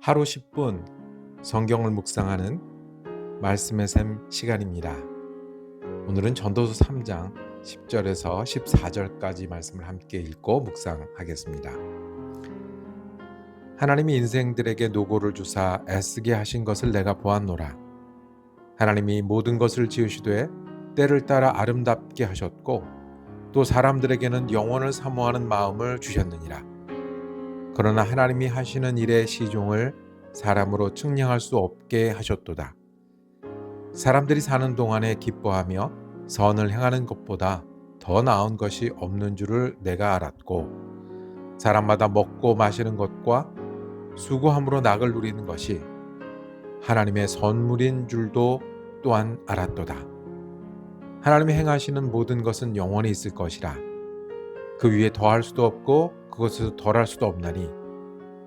하루 10분 성경을 묵상하는 말씀의 샘 시간입니다. 오늘은 전도서 3장 10절에서 14절까지 말씀을 함께 읽고 묵상하겠습니다. 하나님이 인생들에게 노고를 주사 애쓰게 하신 것을 내가 보았노라. 하나님이 모든 것을 지으시되 때를 따라 아름답게 하셨고 또 사람들에게는 영원을 사모하는 마음을 주셨느니라. 그러나 하나님이 하시는 일의 시종을 사람으로 측량할 수 없게 하셨도다. 사람들이 사는 동안에 기뻐하며 선을 행하는 것보다 더 나은 것이 없는 줄을 내가 알았고, 사람마다 먹고 마시는 것과 수고함으로 낙을 누리는 것이 하나님의 선물인 줄도 또한 알았도다. 하나님이 행하시는 모든 것은 영원히 있을 것이라. 그 위에 더할 수도 없고 그것에서 덜할 수도 없나니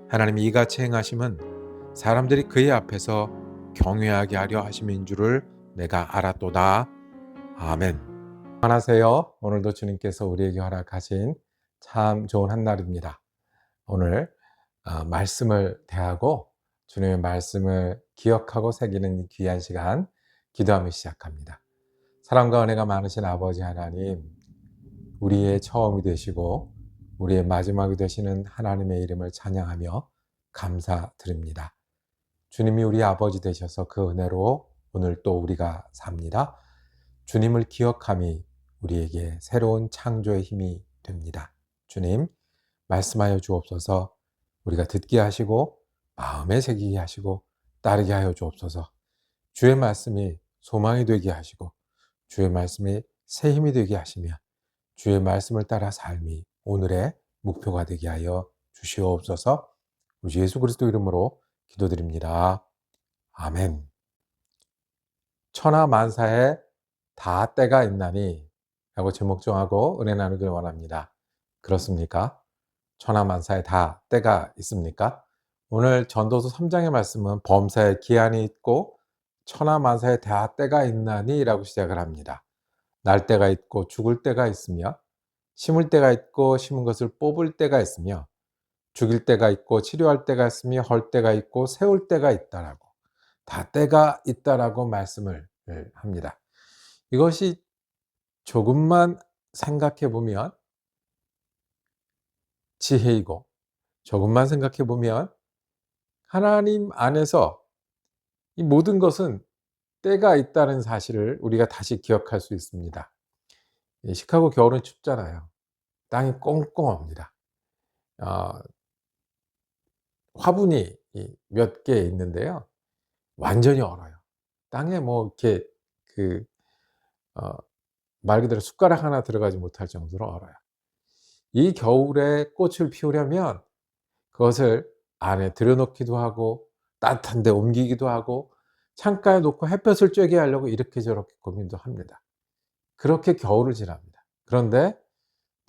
하나님이 이같이 행하심은 사람들이 그의 앞에서 경외하게 하려 하심인 줄을 내가 알았도다. 아멘. 안녕하세요. 오늘도 주님께서 우리에게 허락하신 참 좋은 한날입니다. 오늘 말씀을 대하고 주님의 말씀을 기억하고 새기는 이 귀한 시간 기도하며 시작합니다. 사랑과 은혜가 많으신 아버지 하나님, 우리의 처음이 되시고 우리의 마지막이 되시는 하나님의 이름을 찬양하며 감사드립니다. 주님이 우리 아버지 되셔서 그 은혜로 오늘 또 우리가 삽니다. 주님을 기억함이 우리에게 새로운 창조의 힘이 됩니다. 주님, 말씀하여 주옵소서. 우리가 듣게 하시고 마음에 새기게 하시고 따르게 하여 주옵소서. 주의 말씀이 소망이 되게 하시고 주의 말씀이 새 힘이 되게 하시며 주의 말씀을 따라 삶이 오늘의 목표가 되게 하여 주시옵소서. 우리 예수 그리스도 이름으로 기도드립니다. 아멘. 천하 만사에 다 때가 있나니 라고 제목 정하고 은혜 나누길 원합니다. 그렇습니까? 천하 만사에 다 때가 있습니까? 오늘 전도서 3장의 말씀은 범사에 기한이 있고 천하 만사에 다 때가 있나니 라고 시작을 합니다. 날 때가 있고 죽을 때가 있으며 심을 때가 있고 심은 것을 뽑을 때가 있으며 죽일 때가 있고 치료할 때가 있으며 헐 때가 있고 세울 때가 있다라고, 다 때가 있다라고 말씀을 합니다. 이것이 조금만 생각해 보면 지혜이고, 조금만 생각해 보면 하나님 안에서 이 모든 것은 때가 있다는 사실을 우리가 다시 기억할 수 있습니다. 시카고 겨울은 춥잖아요. 땅이 꽁꽁합니다. 화분이 몇 개 있는데요, 완전히 얼어요. 땅에 뭐 이렇게 그 말 그대로 숟가락 하나 들어가지 못할 정도로 얼어요. 이 겨울에 꽃을 피우려면 그것을 안에 들여놓기도 하고 따뜻한 데 옮기기도 하고 창가에 놓고 햇볕을 쬐게 하려고 이렇게 저렇게 고민도 합니다. 그렇게 겨울을 지납니다. 그런데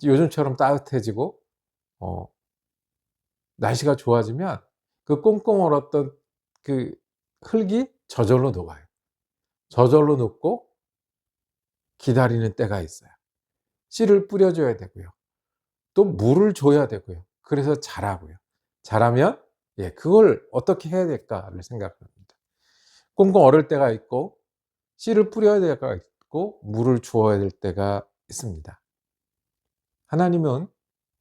요즘처럼 따뜻해지고 날씨가 좋아지면 그 꽁꽁 얼었던 그 흙이 저절로 녹아요. 저절로 녹고 기다리는 때가 있어요. 씨를 뿌려줘야 되고요. 또 물을 줘야 되고요. 그래서 자라고요. 자라면 그걸 어떻게 해야 될까를 생각합니다. 꽁꽁 얼을 때가 있고 씨를 뿌려야 될 때가 있고 물을 주어야 될 때가 있습니다. 하나님은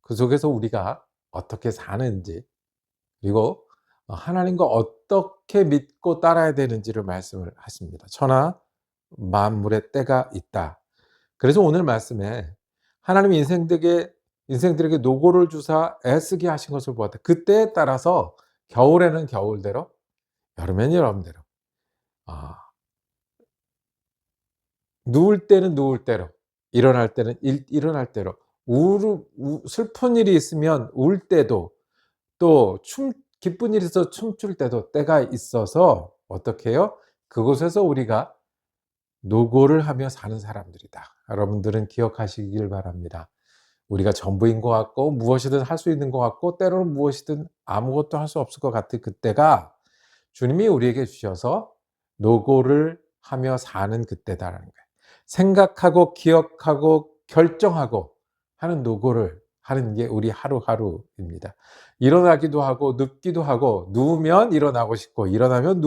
그 속에서 우리가 어떻게 사는지, 그리고 하나님과 어떻게 믿고 따라야 되는지를 말씀을 하십니다. 천하 만물의 때가 있다. 그래서 오늘 말씀에 하나님이 인생들에게 노고를 주사 애쓰게 하신 것을 보았다. 그 때에 따라서 겨울에는 겨울대로, 여름에는 여름대로, 누울 때는 누울 대로, 일어날 때는 일어날 대로, 슬픈 일이 있으면 울 때도, 또 기쁜 일이 있어서 춤출 때도 때가 있어서 어떻게 해요? 그곳에서 우리가 노고를 하며 사는 사람들이다. 여러분들은 기억하시길 바랍니다. 우리가 전부인 것 같고 무엇이든 할 수 있는 것 같고 때로는 무엇이든 아무것도 할 수 없을 것 같은 그때가 주님이 우리에게 주셔서 노고를 하며 사는 그때다라는 거예요. 생각하고 기억하고 결정하고 하는 노고를 하는 게 우리 하루하루입니다. 일어나기도 하고 눕기도 하고, 누우면 일어나고 싶고 일어나면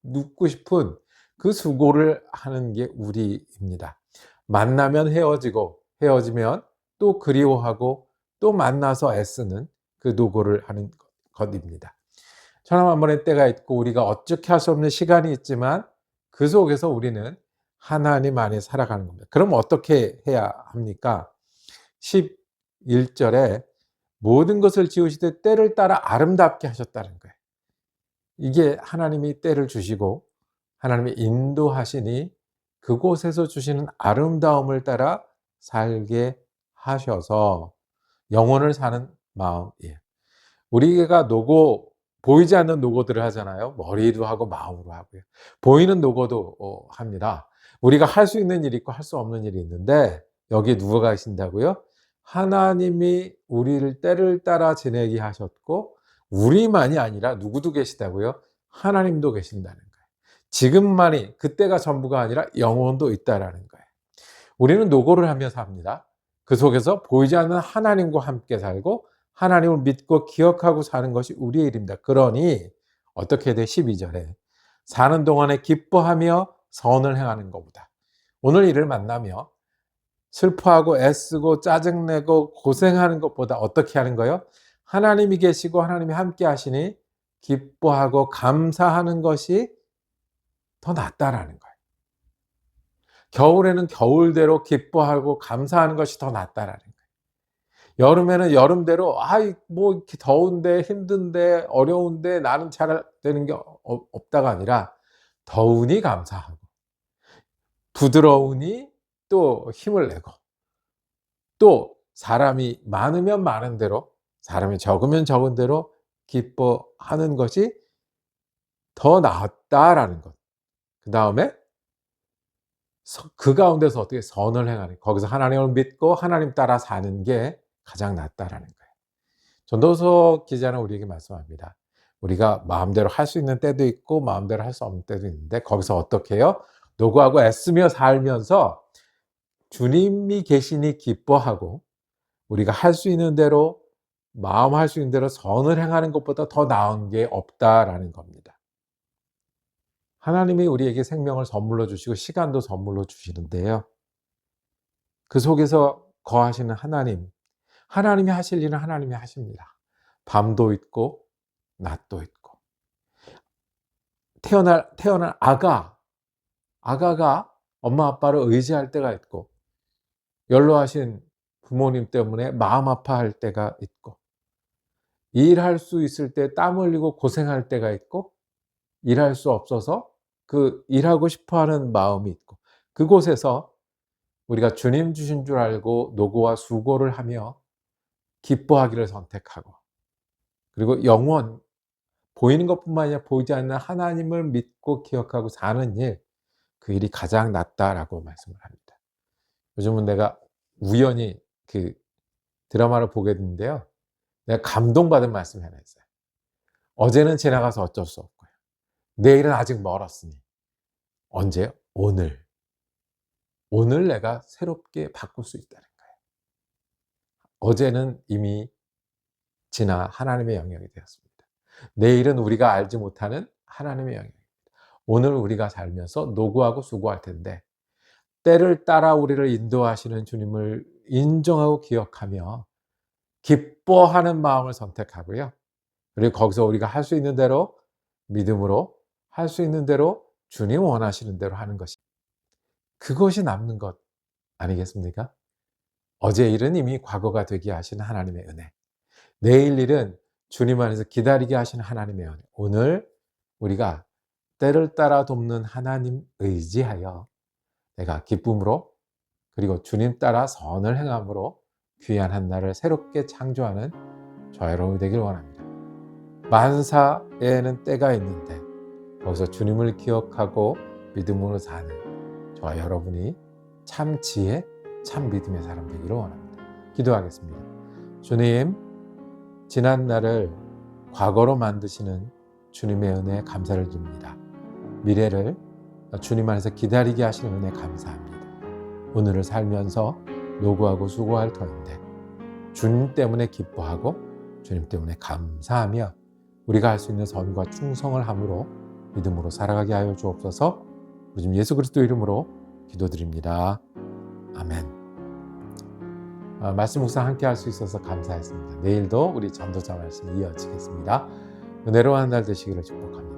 눕고 싶은 그 수고를 하는 게 우리입니다. 만나면 헤어지고 헤어지면 또 그리워하고 또 만나서 애쓰는 그 노고를 하는 것입니다. 천하 만번의 때가 있고 우리가 어떻게 할 수 없는 시간이 있지만 그 속에서 우리는 하나님 안에 살아가는 겁니다. 그럼 어떻게 해야 합니까? 11절에 모든 것을 지으시되 때를 따라 아름답게 하셨다는 거예요. 이게 하나님이 때를 주시고 하나님이 인도하시니 그곳에서 주시는 아름다움을 따라 살게 하셔서 영혼을 사는 마음이에요. 우리가 보이지 않는 노고들을 하잖아요. 머리로 하고 마음으로 하고요. 보이는 노고도 합니다. 우리가 할 수 있는 일이 있고 할 수 없는 일이 있는데 여기에 누가 계신다고요? 하나님이 우리를 때를 따라 지내게 하셨고 우리만이 아니라 누구도 계시다고요? 하나님도 계신다는 거예요. 지금만이 그때가 전부가 아니라 영원도 있다라는 거예요. 우리는 노고를 하며 삽니다. 그 속에서 보이지 않는 하나님과 함께 살고 하나님을 믿고 기억하고 사는 것이 우리의 일입니다. 그러니 어떻게 돼? 12절에 사는 동안에 기뻐하며 선을 행하는 것보다, 오늘 일을 만나며 슬퍼하고 애쓰고 짜증내고 고생하는 것보다 어떻게 하는 거예요? 하나님이 계시고 하나님이 함께 하시니 기뻐하고 감사하는 것이 더 낫다라는 거예요. 겨울에는 겨울대로 기뻐하고 감사하는 것이 더 낫다라는 거예요. 여름에는 여름대로 뭐 이렇게 더운데 힘든데 어려운데 나는 잘 되는 게 없다가 아니라 더우니 감사하고 부드러우니 또 힘을 내고, 또 사람이 많으면 많은 대로 사람이 적으면 적은 대로 기뻐하는 것이 더 낫다라는 것. 그 다음에 그 가운데서 어떻게 선을 행하는, 거기서 하나님을 믿고 하나님 따라 사는 게 가장 낫다라는 거예요. 전도서 기자는 우리에게 말씀합니다. 우리가 마음대로 할 수 있는 때도 있고 마음대로 할 수 없는 때도 있는데 거기서 어떻게 해요? 노고하고 애쓰며 살면서 주님이 계시니 기뻐하고 우리가 할 수 있는 대로, 마음 할 수 있는 대로 선을 행하는 것보다 더 나은 게 없다라는 겁니다. 하나님이 우리에게 생명을 선물로 주시고 시간도 선물로 주시는데요. 그 속에서 거하시는 하나님이 하실 일은 하나님이 하십니다. 밤도 있고 낮도 있고, 태어날 아가가 엄마 아빠를 의지할 때가 있고, 연로하신 부모님 때문에 마음 아파할 때가 있고, 일할 수 있을 때 땀 흘리고 고생할 때가 있고, 일할 수 없어서 그 일하고 싶어하는 마음이 있고, 그곳에서 우리가 주님 주신 줄 알고 노고와 수고를 하며 기뻐하기를 선택하고, 그리고 보이는 것뿐만 아니라 보이지 않는 하나님을 믿고 기억하고 사는 일, 그 일이 가장 낫다라고 말씀을 합니다. 요즘은 내가 우연히 그 드라마를 보게 됐는데요. 내가 감동받은 말씀이 하나 있어요. 어제는 지나가서 어쩔 수 없고요. 내일은 아직 멀었으니. 언제요? 오늘. 오늘 내가 새롭게 바꿀 수 있다는 거예요. 어제는 이미 지나 하나님의 영역이 되었습니다. 내일은 우리가 알지 못하는 하나님의 영역입니다. 오늘 우리가 살면서 노고하고 수고할 텐데 때를 따라 우리를 인도하시는 주님을 인정하고 기억하며 기뻐하는 마음을 선택하고요. 그리고 거기서 우리가 할 수 있는 대로 믿음으로 할 수 있는 대로 주님 원하시는 대로 하는 것이, 그것이 남는 것 아니겠습니까? 어제 일은 이미 과거가 되게 하시는 하나님의 은혜, 내일 일은 주님 안에서 기다리게 하시는 하나님의 은혜, 오늘 우리가 때를 따라 돕는 하나님 의지하여 내가 기쁨으로 그리고 주님 따라 선을 행함으로 귀한 한 날을 새롭게 창조하는 저와 여러분이 되길 원합니다. 만사에는 때가 있는데 거기서 주님을 기억하고 믿음으로 사는 저와 여러분이 참 지혜, 참 믿음의 사람 되기를 원합니다. 기도하겠습니다. 주님, 지난 날을 과거로 만드시는 주님의 은혜에 감사를 드립니다. 미래를 주님 안에서 기다리게 하시는 은혜 감사합니다. 오늘을 살면서 노고하고 수고할 터인데 주님 때문에 기뻐하고 주님 때문에 감사하며 우리가 할 수 있는 선과 충성을 함으로 믿음으로 살아가게 하여 주옵소서. 우리 주님 예수 그리스도 이름으로 기도드립니다. 아멘. 말씀 묵상 함께 할 수 있어서 감사했습니다. 내일도 우리 전도자 말씀 이어지겠습니다. 은혜로운 한 날 되시기를 축복합니다.